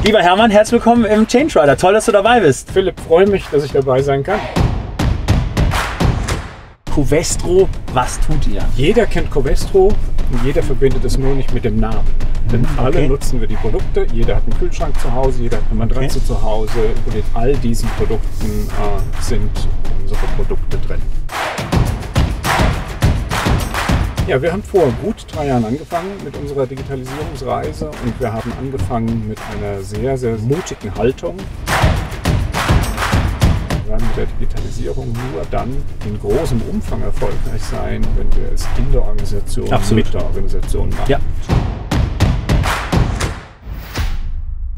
Lieber Hermann, herzlich willkommen im Change Rider. Toll, dass du dabei bist. Philipp, freue mich, dass ich dabei sein kann. Covestro, was tut ihr? Jeder kennt Covestro und jeder verbindet es nur nicht mit dem Namen. Denn alle nutzen wir die Produkte, jeder hat einen Kühlschrank zu Hause, jeder hat eine Matratze zu Hause und in all diesen Produkten sind unsere Produkte drin. Ja, wir haben vor gut 3 Jahren angefangen mit unserer Digitalisierungsreise und wir haben angefangen mit einer sehr, sehr mutigen Haltung. Wir werden mit der Digitalisierung nur dann in großem Umfang erfolgreich sein, wenn wir es in der Organisation, mit der Organisation machen. Ja.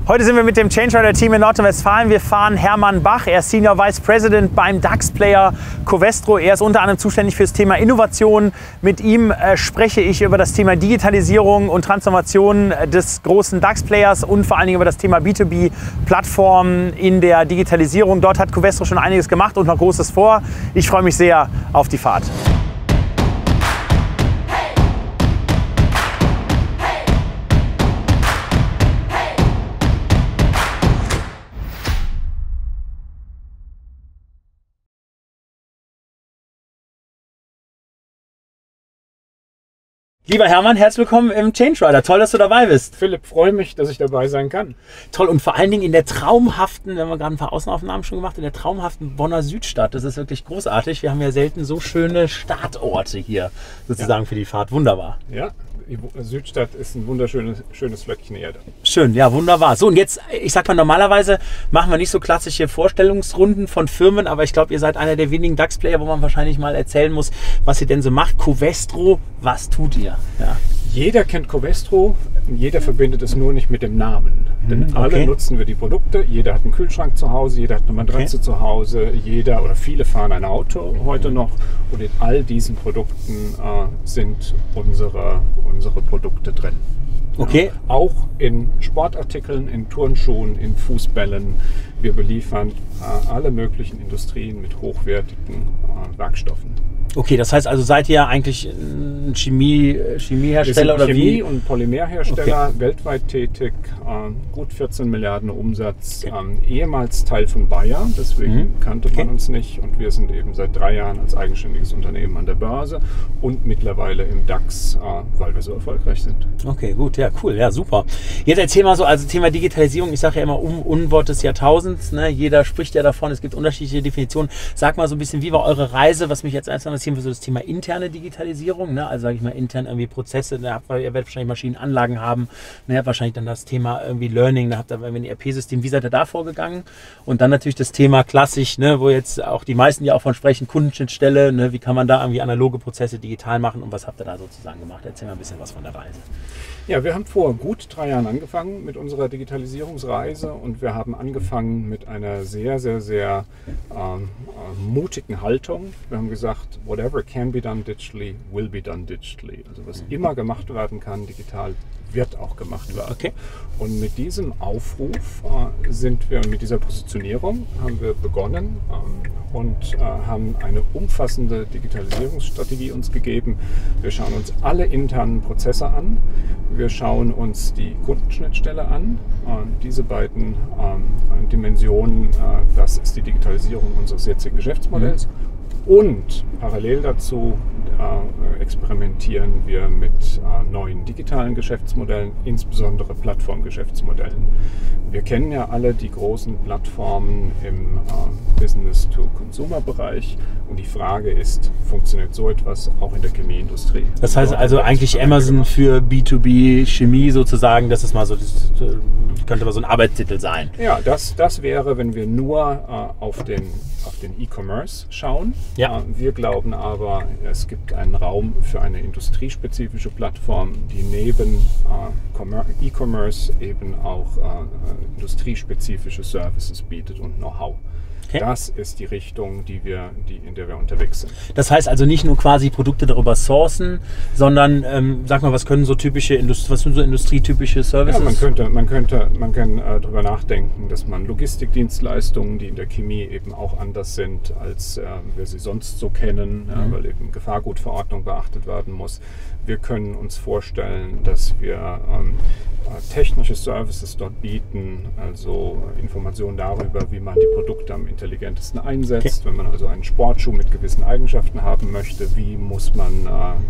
Heute sind wir mit dem Change Rider Team in Nordrhein-Westfalen. Wir fahren Hermann Bach. Er ist Senior Vice President beim DAX-Player Covestro. Er ist unter anderem zuständig für das Thema Innovation. Mit ihm spreche ich über das Thema Digitalisierung und Transformation des großen DAX-Players und vor allen Dingen über das Thema B2B-Plattformen in der Digitalisierung. Dort hat Covestro schon einiges gemacht und noch Großes vor. Ich freue mich sehr auf die Fahrt. Lieber Hermann, herzlich willkommen im Change Rider. Toll, dass du dabei bist. Philipp, freue mich, dass ich dabei sein kann. Toll und vor allen Dingen in der traumhaften, wir haben gerade ein paar Außenaufnahmen schon gemacht, in der traumhaften Bonner Südstadt. Das ist wirklich großartig. Wir haben ja selten so schöne Startorte hier sozusagen für die Fahrt. Wunderbar. Ja, die Südstadt ist ein wunderschönes Fleckchen Erde. Schön, ja, wunderbar. So, und jetzt, ich sag mal, normalerweise machen wir nicht so klassische Vorstellungsrunden von Firmen, aber ich glaube, ihr seid einer der wenigen DAX-Player, wo man wahrscheinlich mal erzählen muss, was ihr denn so macht. Covestro, was tut ihr? Ja. Jeder kennt Covestro, jeder verbindet es nur nicht mit dem Namen. Denn alle nutzen wir die Produkte, jeder hat einen Kühlschrank zu Hause, jeder hat eine Matratze zu Hause, jeder oder viele fahren ein Auto heute noch und in all diesen Produkten sind unsere Produkte drin. Okay. Ja, auch in Sportartikeln, in Turnschuhen, in Fußbällen. Wir beliefern alle möglichen Industrien mit hochwertigen Werkstoffen. Okay, das heißt also, seid ihr eigentlich ein Chemiehersteller oder wie? Chemie- und Polymerhersteller, weltweit tätig, gut 14 Milliarden Umsatz, ehemals Teil von Bayer, deswegen kannte man uns nicht und wir sind eben seit 3 Jahren als eigenständiges Unternehmen an der Börse und mittlerweile im DAX, weil wir so erfolgreich sind. Okay, gut, ja, cool, ja, super. Jetzt erzähl mal so, also Thema Digitalisierung, ich sage ja immer Unwort des Jahrtausends, ne? Jeder spricht ja davon, es gibt unterschiedliche Definitionen. Sag mal so ein bisschen, wie war eure Reise, was mich jetzt interessiert für so das Thema interne Digitalisierung, ne? Also sage ich mal intern irgendwie Prozesse, ihr werdet wahrscheinlich Maschinenanlagen haben, ne? Ihr habt wahrscheinlich dann das Thema irgendwie Learning, da habt ihr ein ERP-System, wie seid ihr da vorgegangen? Und dann natürlich das Thema klassisch, ne? Wo jetzt auch die meisten ja auch von sprechen, Kundenschnittstelle, ne? Wie kann man da irgendwie analoge Prozesse digital machen und was habt ihr da sozusagen gemacht? Erzähl mal ein bisschen was von der Reise. Ja, wir haben vor gut 3 Jahren angefangen mit unserer Digitalisierungsreise und wir haben angefangen mit einer sehr, sehr, sehr mutigen Haltung. Wir haben gesagt, whatever can be done digitally, will be done digitally. Also was immer gemacht werden kann digital, wird auch gemacht werden. Okay. Und mit diesem Aufruf sind wir, mit dieser Positionierung haben wir begonnen und haben eine umfassende Digitalisierungsstrategie uns gegeben. Wir schauen uns alle internen Prozesse an. Wir schauen uns die Kundenschnittstelle an. Diese beiden Dimensionen, das ist die Digitalisierung unseres jetzigen Geschäftsmodells. Und parallel dazu experimentieren wir mit neuen digitalen Geschäftsmodellen, insbesondere Plattformgeschäftsmodellen. Wir kennen ja alle die großen Plattformen im Business-to-Consumer-Bereich und die Frage ist, funktioniert so etwas auch in der Chemieindustrie? Das heißt also eigentlich Amazon für B2B Chemie sozusagen, das ist mal so, das könnte mal so ein Arbeitstitel sein. Ja, das wäre, wenn wir nur auf den E-Commerce schauen. Ja. Wir glauben aber, es gibt einen Raum für eine industriespezifische Plattform, die neben E-Commerce eben auch industriespezifische Services bietet und Know-how. Okay. Das ist die Richtung, in der wir unterwegs sind. Das heißt also nicht nur quasi Produkte darüber sourcen, sondern sag mal, was können so typische was sind so industrietypische Services? Ja, man kann darüber nachdenken, dass man Logistikdienstleistungen, die in der Chemie eben auch anders sind, als wir sie sonst so kennen, weil eben Gefahrgutverordnung beachtet werden muss. Wir können uns vorstellen, dass wir technische Services dort bieten, also Informationen darüber, wie man die Produkte am intelligentesten einsetzt. Okay. Wenn man also einen Sportschuh mit gewissen Eigenschaften haben möchte, wie muss man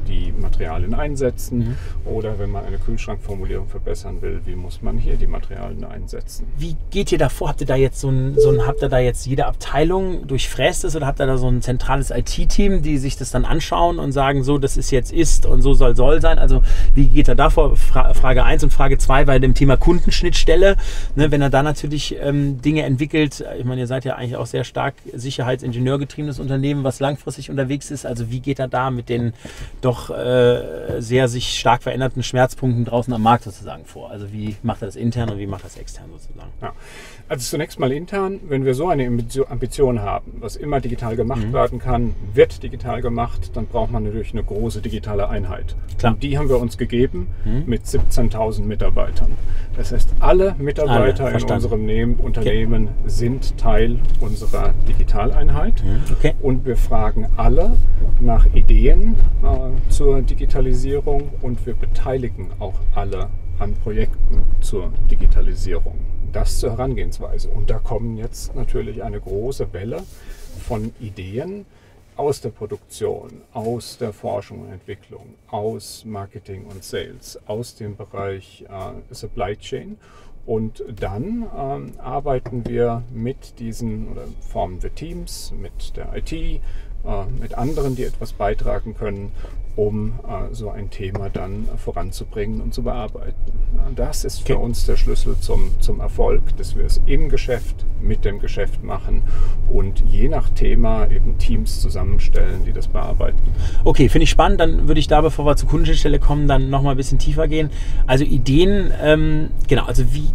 die Materialien einsetzen? Oder wenn man eine Kühlschrankformulierung verbessern will, wie muss man hier die Materialien einsetzen? Wie geht ihr davor? Habt ihr da jetzt habt ihr da jetzt jede Abteilung durchfräst es oder habt ihr da so ein zentrales IT-Team, die sich das dann anschauen und sagen, so, das ist jetzt ist und so soll sein? Also wie geht er davor? Frage 1 und Frage 2 bei dem Thema Kundenschnittstelle. Ne, wenn er da natürlich Dinge entwickelt, ich meine, ihr seid ja eigentlich auch sehr stark sicherheitsingenieurgetriebenes Unternehmen, was langfristig unterwegs ist. Also wie geht er da mit den doch sehr sich stark veränderten Schmerzpunkten draußen am Markt sozusagen vor? Also wie macht er das intern und wie macht er das extern sozusagen? Ja. Also zunächst mal intern, wenn wir so eine Ambition haben, was immer digital gemacht werden kann, wird digital gemacht, dann braucht man natürlich eine große digitale Einheit. Klar. Und die haben wir uns gegeben mit 17.000 Mitarbeitern. Das heißt, alle Mitarbeiter in unserem Unternehmen sind Teil unserer Digitaleinheit. Okay. Und wir fragen alle nach Ideen zur Digitalisierung und wir beteiligen auch alle an Projekten zur Digitalisierung. Das zur Herangehensweise. Und da kommen jetzt natürlich eine große Welle von Ideen aus der Produktion, aus der Forschung und Entwicklung, aus Marketing und Sales, aus dem Bereich Supply Chain. Und dann arbeiten wir mit diesen, oder formen wir Teams mit der IT, mit anderen, die etwas beitragen können, um so ein Thema dann voranzubringen und zu bearbeiten. Das ist für uns der Schlüssel zum Erfolg, dass wir es im Geschäft, mit dem Geschäft machen und je nach Thema eben Teams zusammenstellen, die das bearbeiten. Okay, finde ich spannend. Dann würde ich da, bevor wir zur Kundenschnittstelle kommen, dann nochmal ein bisschen tiefer gehen. Also Ideen, genau, also wie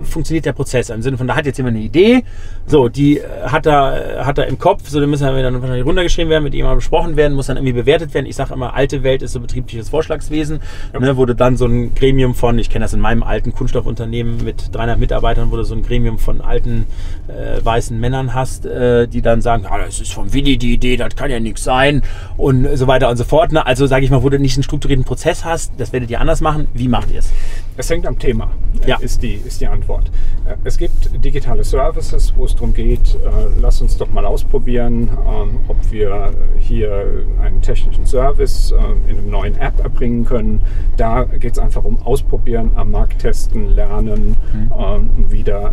funktioniert der Prozess? Im Sinne von, da hat jetzt jemand eine Idee, so, die hat er im Kopf, so, dann müssen wir dann wahrscheinlich runtergeschrieben werden, mit jemandem besprochen werden, muss dann irgendwie bewertet werden. Ich sage immer, alte Welt ist so betriebliches Vorschlagswesen, ne, wurde dann so ein Gremium von, ich kenne das in meinem alten Kunststoffunternehmen mit 300 Mitarbeitern, wo du so ein Gremium von alten weißen Männern hast, die dann sagen, das ist vom Willi die Idee, das kann ja nichts sein und so weiter und so fort. Ne? Also sage ich mal, wo du nicht einen strukturierten Prozess hast, das werdet ihr anders machen. Wie macht ihr es? Es hängt am Thema, ist die Antwort. Es gibt digitale Services, wo es darum geht, lass uns doch mal ausprobieren, ob wir hier einen technischen Service in einem neuen App erbringen können. Da geht es einfach um Ausprobieren, am Markt testen, lernen, wieder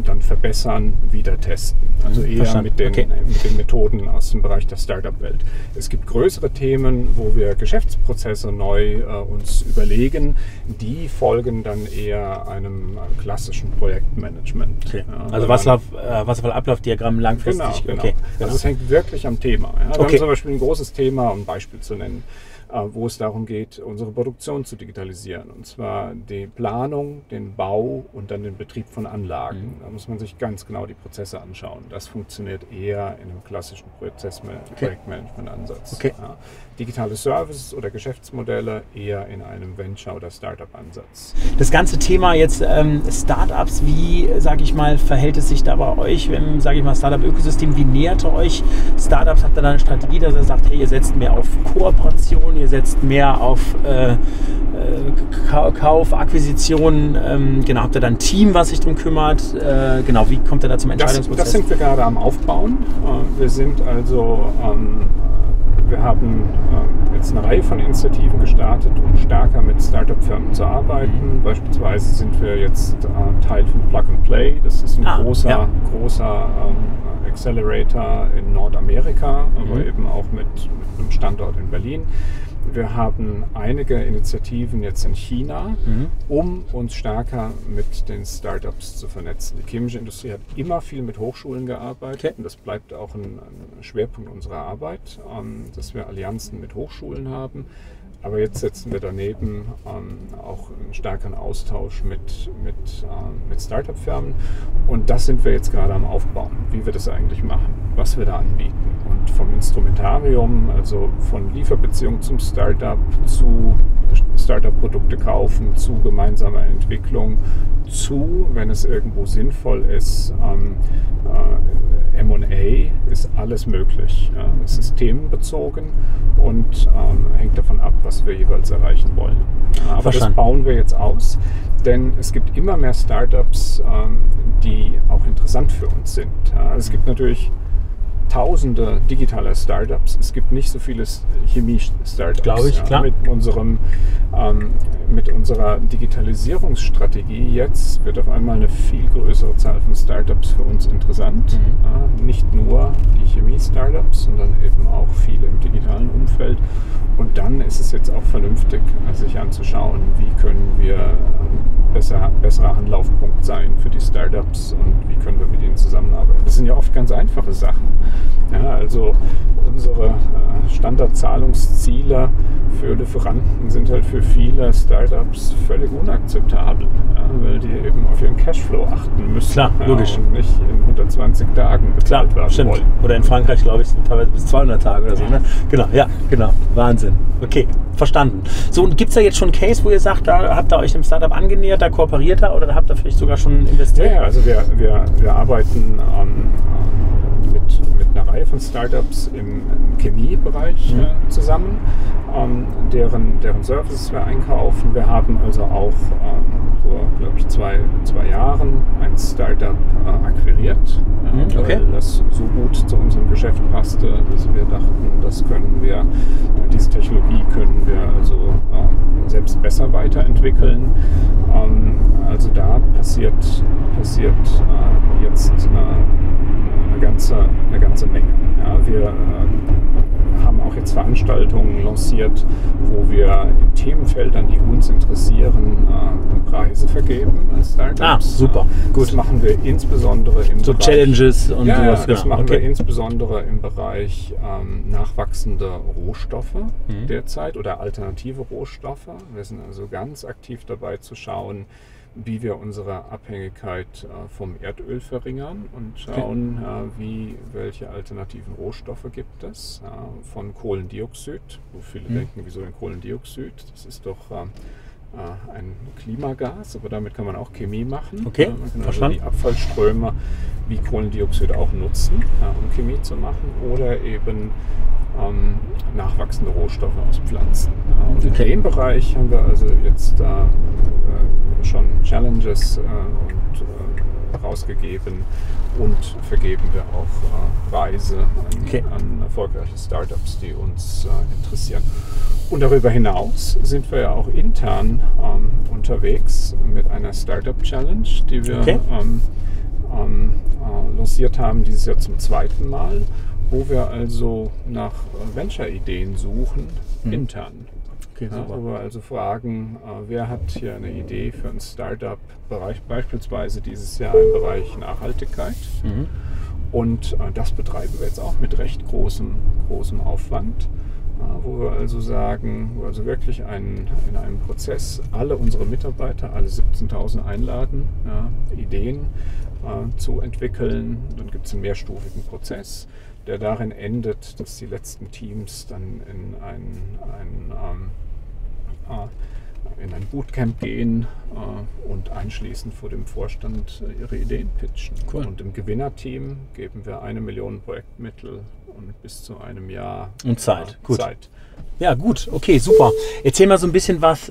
dann verbessern, wieder testen. Also eher mit den Methoden aus dem Bereich der Startup-Welt. Es gibt größere Themen, wo wir Geschäftsprozesse neu uns überlegen. Die folgen dann eher einem klassischen Projektmanagement. Okay. Also Wasserfall-Ablaufdiagramm langfristig. Genau. Also es hängt wirklich am Thema. Ja. Wir haben zum Beispiel ein großes Thema, um ein Beispiel zu nennen, wo es darum geht, unsere Produktion zu digitalisieren. Und zwar die Planung, den Bau und dann den Betrieb von Anlagen. Da muss man sich ganz genau die Prozesse anschauen. Das funktioniert eher in einem klassischen Projektmanagement-Ansatz. Okay. Ja. Digitale Services oder Geschäftsmodelle eher in einem Venture- oder Startup-Ansatz. Das ganze Thema jetzt Startups, wie, sage ich mal, verhält es sich da bei euch im, sage ich mal, Startup-Ökosystem? Wie nähert ihr euch Startups? Habt ihr da eine Strategie, dass ihr sagt, hey, ihr setzt mehr auf Kooperation, ihr setzt mehr auf Kauf, Akquisition, genau, habt ihr da ein Team, was sich darum kümmert? Genau, wie kommt ihr da zum Entscheidungsprozess? Das sind wir gerade am Aufbauen. Wir sind also wir haben jetzt eine Reihe von Initiativen gestartet, um stärker mit Startup-Firmen zu arbeiten. Beispielsweise sind wir jetzt Teil von Plug and Play. Das ist ein großer Accelerator in Nordamerika, aber eben auch mit einem Standort in Berlin. Wir haben einige Initiativen jetzt in China, um uns stärker mit den Startups zu vernetzen. Die chemische Industrie hat immer viel mit Hochschulen gearbeitet und das bleibt auch ein Schwerpunkt unserer Arbeit, dass wir Allianzen mit Hochschulen haben. Aber jetzt setzen wir daneben auch einen stärkeren Austausch mit Startup-Firmen. Und das sind wir jetzt gerade am Aufbauen, wie wir das eigentlich machen, was wir da anbieten. Und vom Instrumentarium, also von Lieferbeziehung zum Startup zu Startup-Produkte kaufen, zu gemeinsamer Entwicklung, zu, wenn es irgendwo sinnvoll ist, M&A ist alles möglich. Ja. Es ist themenbezogen und hängt davon ab, was wir jeweils erreichen wollen. Ja, aber das bauen wir jetzt aus, denn es gibt immer mehr Startups, die auch interessant für uns sind. Ja. Es gibt natürlich Tausende digitaler Startups. Es gibt nicht so viele Chemie-Startups. Glaube ich, klar. Mit unserer Digitalisierungsstrategie jetzt wird auf einmal eine viel größere Zahl von Startups für uns interessant. Nicht nur die Chemie-Startups, sondern eben auch viele im digitalen Umfeld. Und dann ist es jetzt auch vernünftig, sich anzuschauen, wie können wir besserer Anlaufpunkt sein für die Startups und wie können wir mit ihnen zusammenarbeiten. Das sind ja oft ganz einfache Sachen. Ja, also unsere Standardzahlungsziele für Lieferanten sind halt für viele Startups völlig unakzeptabel, weil die eben auf ihren Cashflow achten müssen. Klar, logisch. Und nicht in 120 Tagen bezahlt werden wollen. Oder in Frankreich, glaube ich, sind teilweise bis 200 Tage oder so. Ne? Genau, ja, genau. Wahnsinn. Okay, verstanden. So, und gibt es da jetzt schon einen Case, wo ihr sagt, da habt ihr euch dem Startup angenähert, da kooperiert ihr oder da habt ihr vielleicht sogar schon investiert? Ja, also wir arbeiten mit einer Reihe von Startups im Chemiebereich zusammen, deren Services wir einkaufen. Wir haben also auch vor, glaube ich, zwei Jahren ein Startup akquiriert, weil das so gut zu unserem Geschäft passte, dass wir dachten, diese Technologie können wir also selbst besser weiterentwickeln. Also da passiert jetzt eine ganze Menge. Ja, wir haben auch jetzt Veranstaltungen lanciert, wo wir in Themenfeldern, die uns interessieren, Preise vergeben als Startups. Super. Gut. Das machen wir insbesondere im Bereich Challenges und sowas. Das machen wir insbesondere im Bereich nachwachsende Rohstoffe derzeit oder alternative Rohstoffe. Wir sind also ganz aktiv dabei zu schauen, wie wir unsere Abhängigkeit vom Erdöl verringern und schauen, welche alternativen Rohstoffe gibt es. Von Kohlendioxid, wo viele denken, wieso denn Kohlendioxid? Das ist doch ein Klimagas, aber damit kann man auch Chemie machen. Okay, man kann also die Abfallströme wie Kohlendioxid auch nutzen, um Chemie zu machen, oder eben nachwachsende Rohstoffe aus Pflanzen. Und in dem Bereich haben wir also jetzt schon Challenges rausgegeben und vergeben wir auch Preise an erfolgreiche Startups, die uns interessieren. Und darüber hinaus sind wir ja auch intern unterwegs mit einer Startup Challenge, die wir lanciert haben dieses Jahr zum zweiten Mal, wo wir also nach Venture-Ideen suchen, intern. Wo wir also fragen, wer hat hier eine Idee für ein Startup, beispielsweise dieses Jahr im Bereich Nachhaltigkeit. Und das betreiben wir jetzt auch mit recht großem Aufwand, wo wir also sagen, wo wir also wirklich in einem Prozess alle unsere Mitarbeiter, alle 17.000 einladen, Ideen zu entwickeln. Dann gibt es einen mehrstufigen Prozess, der darin endet, dass die letzten Teams dann in ein Bootcamp gehen und anschließend vor dem Vorstand ihre Ideen pitchen. Cool. Und im Gewinnerteam geben wir 1 Million Projektmittel und bis zu einem Jahr Zeit. Zeit. Ja, gut, okay, super. Erzähl mal so ein bisschen was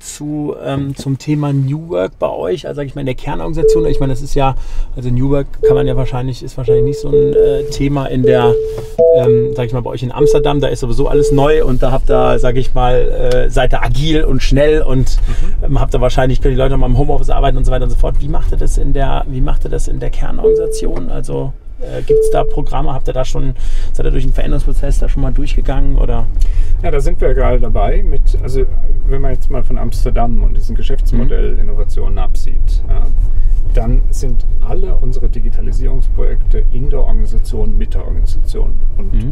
zum Thema New Work bei euch, also sag ich mal in der Kernorganisation. Ich meine, das ist ja, also New Work ist wahrscheinlich nicht so ein Thema in der, sag ich mal, bei euch in Amsterdam, da ist sowieso alles neu und da habt ihr, sag ich mal, seid ihr agil und schnell und habt ihr wahrscheinlich, können die Leute mal im Homeoffice arbeiten und so weiter und so fort. Wie macht ihr das in der Kernorganisation? Also gibt es da Programme? Seid ihr durch den Veränderungsprozess da schon mal durchgegangen? Oder? Ja, da sind wir gerade dabei. Also wenn man jetzt mal von Amsterdam und diesen Geschäftsmodell Innovationen absieht, dann sind alle unsere Digitalisierungsprojekte in der Organisation, mit der Organisation.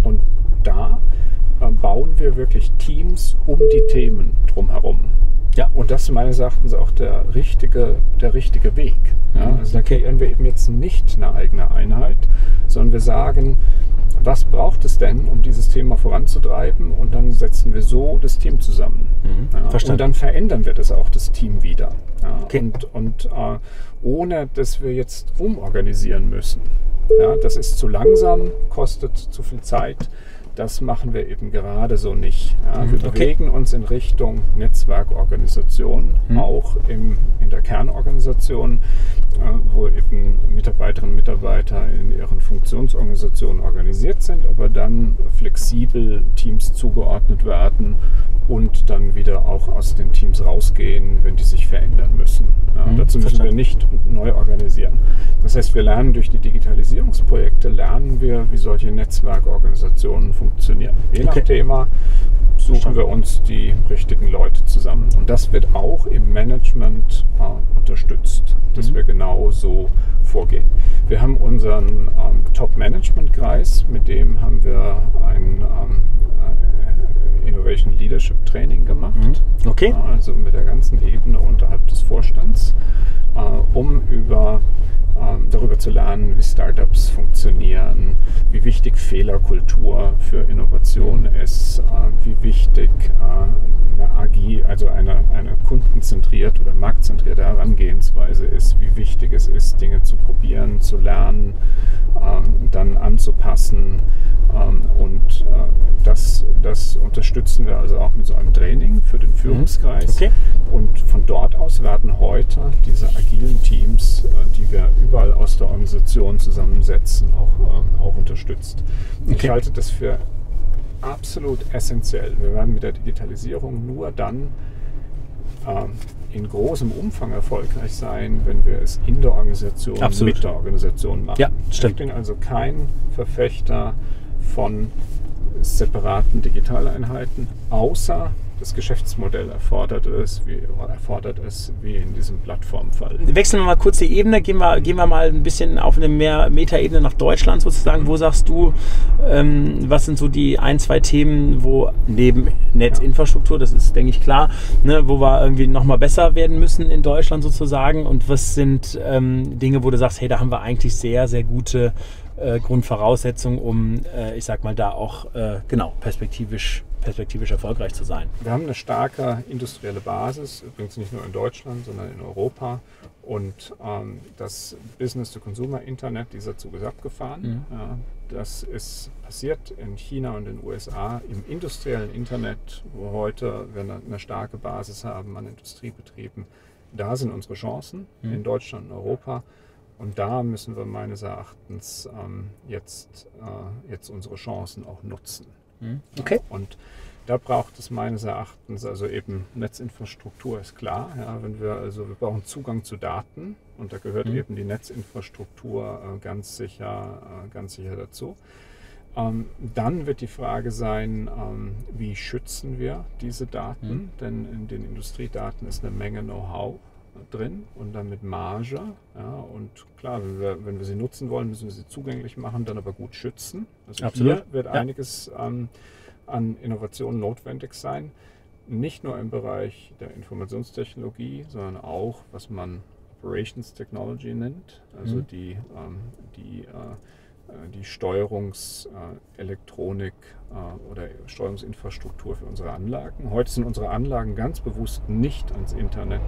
Und da bauen wir wirklich Teams um die Themen drumherum. Ja, und das ist meines Erachtens auch der richtige Weg. Ja, also da kreieren wir eben jetzt nicht eine eigene Einheit, sondern wir sagen, was braucht es denn, um dieses Thema voranzutreiben? Und dann setzen wir so das Team zusammen. Verstanden. Und dann verändern wir das auch, das Team wieder. Okay. Und ohne, dass wir jetzt umorganisieren müssen. Ja, das ist zu langsam, kostet zu viel Zeit. Das machen wir eben gerade so nicht. Ja, wir bewegen uns in Richtung Netzwerkorganisation, auch in der Kernorganisation, wo eben Mitarbeiterinnen und Mitarbeiter in ihren Funktionsorganisationen organisiert sind, aber dann flexibel Teams zugeordnet werden und dann wieder auch aus den Teams rausgehen, wenn die sich verändern müssen. Ja, dazu müssen wir nicht neu organisieren. Das heißt, wir lernen durch die Digitalisierungsprojekte, wie solche Netzwerkorganisationen funktionieren. Je nach Thema suchen wir uns die richtigen Leute zusammen. Und das wird auch im Management unterstützt, dass wir genau so vorgehen. Wir haben unseren Top-Management-Kreis, mit dem haben wir ein Innovation Leadership Training gemacht. Okay. Also mit der ganzen Ebene unterhalb des Vorstands, um darüber zu lernen, wie Startups funktionieren, wie wichtig Fehlerkultur für Innovation ist, wie wichtig eine kundenzentrierte oder marktzentrierte Herangehensweise ist, wie wichtig es ist, Dinge zu probieren, zu lernen, dann anzupassen. Und das unterstützen wir also auch mit so einem Training für den Führungskreis. Okay. Und von dort aus werden heute diese agilen Teams, die wir überall aus der Organisation zusammensetzen, auch unterstützt. Okay. Ich halte das für absolut essentiell. Wir werden mit der Digitalisierung nur dann in großem Umfang erfolgreich sein, wenn wir es in der Organisation, mit der Organisation machen. Ja, stimmt. Ich bin also kein Verfechter von separaten Digitaleinheiten, außer das Geschäftsmodell erfordert es, wie in diesem Plattformfall. Wechseln wir mal kurz die Ebene, gehen wir mal ein bisschen auf eine mehr Meta-Ebene nach Deutschland sozusagen. Wo sagst du, was sind so die 2 Themen, wo neben Netzinfrastruktur, das ist, denke ich, klar, ne, wo wir irgendwie nochmal besser werden müssen in Deutschland sozusagen, und was sind Dinge, wo du sagst, hey, da haben wir eigentlich sehr, sehr gute Grundvoraussetzungen, um, ich sag mal, da auch perspektivisch erfolgreich zu sein. Wir haben eine starke industrielle Basis, übrigens nicht nur in Deutschland, sondern in Europa. Und das Business-to-Consumer-Internet, dieser Zug ist abgefahren. Ja, das ist passiert in China und in den USA im industriellen Internet, wo heute wir eine starke Basis haben an Industriebetrieben. Da sind unsere Chancen in Deutschland und Europa. Und da müssen wir meines Erachtens jetzt unsere Chancen auch nutzen. Okay. Und da braucht es meines Erachtens, also eben Netzinfrastruktur ist klar. Ja, wir brauchen Zugang zu Daten, und da gehört eben die Netzinfrastruktur ganz sicher dazu. Dann wird die Frage sein, wie schützen wir diese Daten? Denn in den Industriedaten ist eine Menge Know-how drin und damit Marge. Ja, und klar, wenn wir sie nutzen wollen, müssen wir sie zugänglich machen, dann aber gut schützen. Also hier wird einiges an Innovationen notwendig sein. Nicht nur im Bereich der Informationstechnologie, sondern auch, was man Operations Technology nennt, also die Steuerungselektronik oder Steuerungsinfrastruktur für unsere Anlagen. Heute sind unsere Anlagen ganz bewusst nicht ans Internet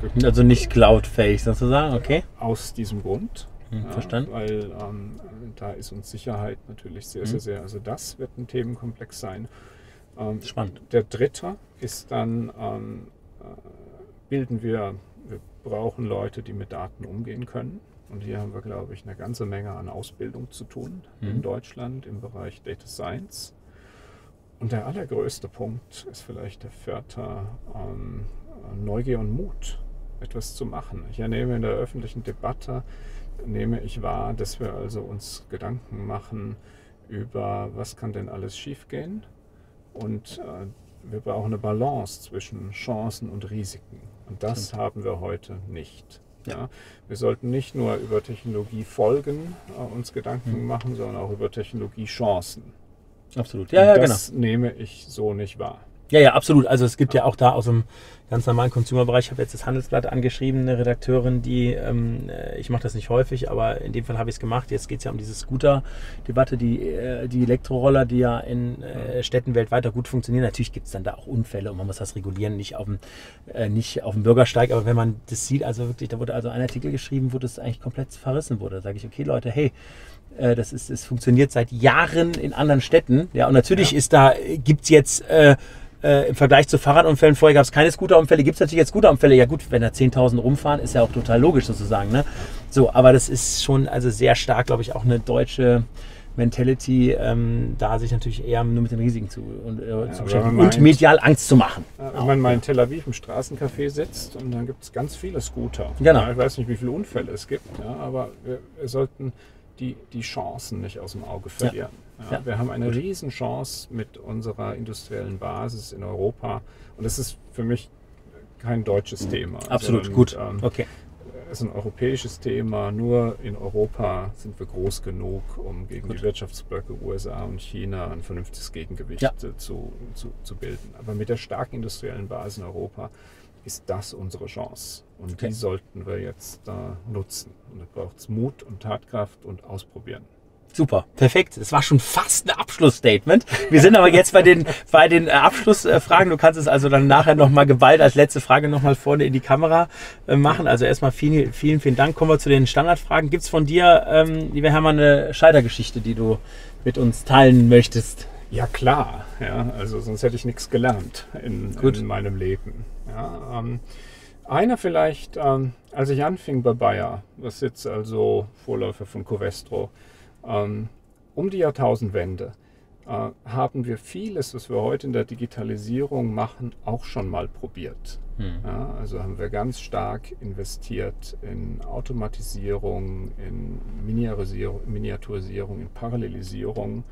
gekommen. Also nicht cloud-fähig sozusagen, okay. Aus diesem Grund. Verstanden. Weil da ist uns Sicherheit natürlich sehr, sehr, also das wird ein Themenkomplex sein. Spannend. Der dritte ist dann, wir brauchen Leute, die mit Daten umgehen können. Und hier haben wir, glaube ich, eine ganze Menge an Ausbildung zu tun in Deutschland im Bereich Data Science. Und der allergrößte Punkt ist vielleicht der vierte, Neugier und Mut, etwas zu machen. Ich ernehme in der öffentlichen Debatte, wahr, dass wir also uns Gedanken machen über, was kann denn alles schiefgehen. Und wir brauchen eine Balance zwischen Chancen und Risiken. Und das haben wir heute nicht. Ja, wir sollten nicht nur über Technologiefolgen uns Gedanken machen, sondern auch über Technologiechancen. Absolut. Ja, das nehme ich so nicht wahr. Ja, ja, absolut. Also es gibt ja auch da aus dem ganz normalen Consumer-Bereich, ich habe jetzt das Handelsblatt angeschrieben, eine Redakteurin, die, ich mache das nicht häufig, aber in dem Fall habe ich es gemacht. Jetzt geht es ja um diese Scooter-Debatte, die Elektroroller, die ja in Städten weltweit gut funktionieren. Natürlich gibt es dann da auch Unfälle und man muss das regulieren, nicht auf dem Bürgersteig, aber wenn man das sieht, also wirklich, da wurde also ein Artikel geschrieben, wo das eigentlich komplett verrissen wurde. Da sage ich, okay Leute, hey, es funktioniert seit Jahren in anderen Städten. Ja, und natürlich gibt es jetzt im Vergleich zu Fahrradunfällen, vorher gab es keine Scooterunfälle, gibt es natürlich jetzt Scooterunfälle. Ja gut, wenn da 10.000 rumfahren, ist ja auch total logisch sozusagen. Ne? So, aber das ist schon also sehr stark, glaube ich, auch eine deutsche Mentality, da sich natürlich eher nur mit den Risiken zu beschäftigen und medial Angst zu machen. Wenn man mal in Tel Aviv im Straßencafé sitzt und dann gibt es ganz viele Scooter. Genau. Ja, ich weiß nicht, wie viele Unfälle es gibt, ja, aber wir sollten die Chancen nicht aus dem Auge verlieren. Ja. Ja, wir haben eine Riesenchance mit unserer industriellen Basis in Europa und das ist für mich kein deutsches Thema. Absolut, sondern, gut. Okay. Es ist ein europäisches Thema. Nur in Europa sind wir groß genug, um gegen die Wirtschaftsblöcke USA und China ein vernünftiges Gegengewicht zu bilden. Aber mit der starken industriellen Basis in Europa ist das unsere Chance. Und die sollten wir jetzt nutzen. Und da braucht es Mut und Tatkraft und Ausprobieren. Super, perfekt. Das war schon fast ein Abschlussstatement. Wir sind aber jetzt bei den Abschlussfragen. Du kannst es also dann nachher nochmal geballt als letzte Frage nochmal vorne in die Kamera machen. Also erstmal vielen, vielen Dank. Kommen wir zu den Standardfragen. Gibt es von dir, lieber Hermann, eine Scheitergeschichte, die du mit uns teilen möchtest? Ja klar, ja, also sonst hätte ich nichts gelernt in meinem Leben. Ja, einer vielleicht, als ich anfing bei Bayer, das ist jetzt also Vorläufer von Covestro, um die Jahrtausendwende haben wir vieles, was wir heute in der Digitalisierung machen, auch schon mal probiert. Ja, also haben wir ganz stark investiert in Automatisierung, in Miniaturisierung, in Parallelisierung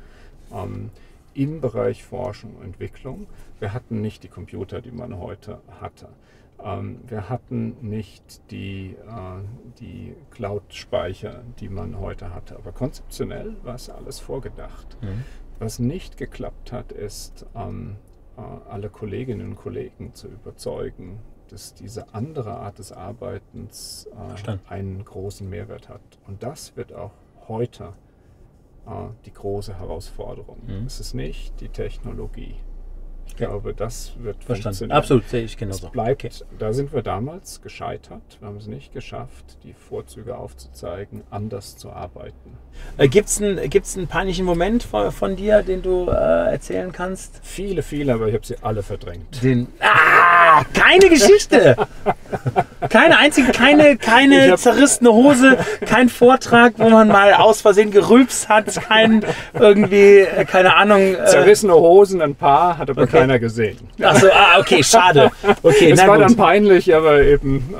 im Bereich Forschung und Entwicklung. Wir hatten nicht die Computer, die man heute hatte. Wir hatten nicht die Cloud-Speicher, die man heute hatte. Aber konzeptionell war es alles vorgedacht. Was nicht geklappt hat, ist, alle Kolleginnen und Kollegen zu überzeugen, dass diese andere Art des Arbeitens einen großen Mehrwert hat. Und das wird auch heute die große Herausforderung. Es ist nicht die Technologie. Ich glaube, das wird funktionieren. Absolut, sehe ich genauso. Da sind wir damals gescheitert. Wir haben es nicht geschafft, die Vorzüge aufzuzeigen, anders zu arbeiten. Gibt's einen peinlichen Moment von dir, den du erzählen kannst? Viele, aber ich habe sie alle verdrängt. Keine Geschichte! Keine einzige, keine zerrissene Hose, kein Vortrag, wo man mal aus Versehen gerülpst hat, keine Ahnung. Zerrissene Hosen, ein paar, hat aber keiner gesehen. Achso, okay, schade. Okay, es war dann peinlich, aber eben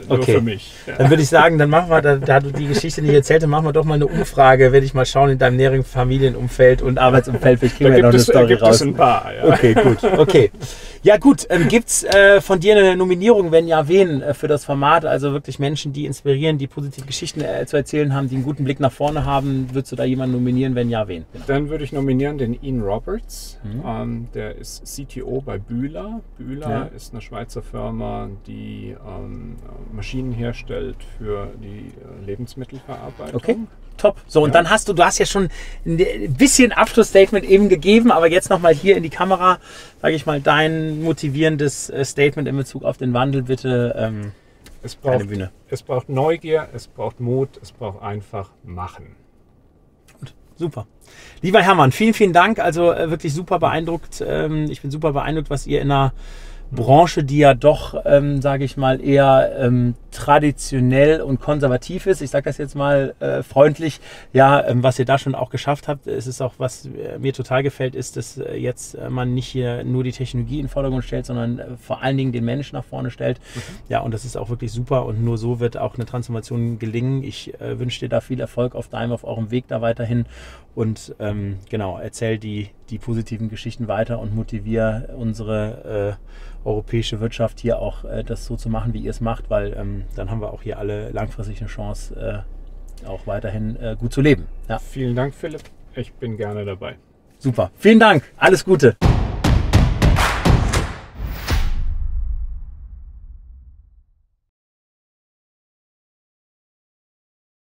nur für mich. Ja. Dann würde ich sagen, dann machen wir, da du die Geschichte nicht erzählt hast, machen wir doch mal eine Umfrage, werde ich mal schauen in deinem näheren Familienumfeld und Arbeitsumfeld, vielleicht kriegen wir noch eine Story raus. Da gibt es ein paar, ja. Okay, gut. Okay. Ja gut, gibt es von dir eine Nominierung, wenn ja, wen für das Format? Also wirklich Menschen, die inspirieren, die positive Geschichten zu erzählen haben, die einen guten Blick nach vorne haben. Würdest du da jemanden nominieren, wenn ja, wen? Genau. Dann würde ich nominieren den Ian Roberts. Der ist CTO bei Bühler. Bühler ist eine Schweizer Firma, die Maschinen herstellt für die Lebensmittelverarbeitung. Okay. Top. So, und dann hast du ja schon ein bisschen Abschlussstatement eben gegeben, aber jetzt nochmal hier in die Kamera, sage ich mal, dein motivierendes Statement in Bezug auf den Wandel, bitte. Eine Bühne. Es braucht Neugier, es braucht Mut, es braucht einfach machen. Gut, super. Lieber Hermann, vielen, vielen Dank. Also wirklich super beeindruckt. Ich bin super beeindruckt, was ihr in einer Branche, die ja doch, sage ich mal, eher traditionell und konservativ ist. Ich sage das jetzt mal freundlich. Ja, was ihr da schon auch geschafft habt, es ist auch, was mir total gefällt, ist, dass jetzt man nicht hier nur die Technologie in den Vordergrund stellt, sondern vor allen Dingen den Menschen nach vorne stellt. Ja, und das ist auch wirklich super und nur so wird auch eine Transformation gelingen. Ich wünsche dir da viel Erfolg auf eurem Weg da weiterhin und genau, erzähl die positiven Geschichten weiter und motiviere unsere europäische Wirtschaft hier auch das so zu machen, wie ihr es macht, weil dann haben wir auch hier alle langfristig eine Chance, auch weiterhin gut zu leben. Ja. Vielen Dank, Philipp. Ich bin gerne dabei. Super. Vielen Dank. Alles Gute.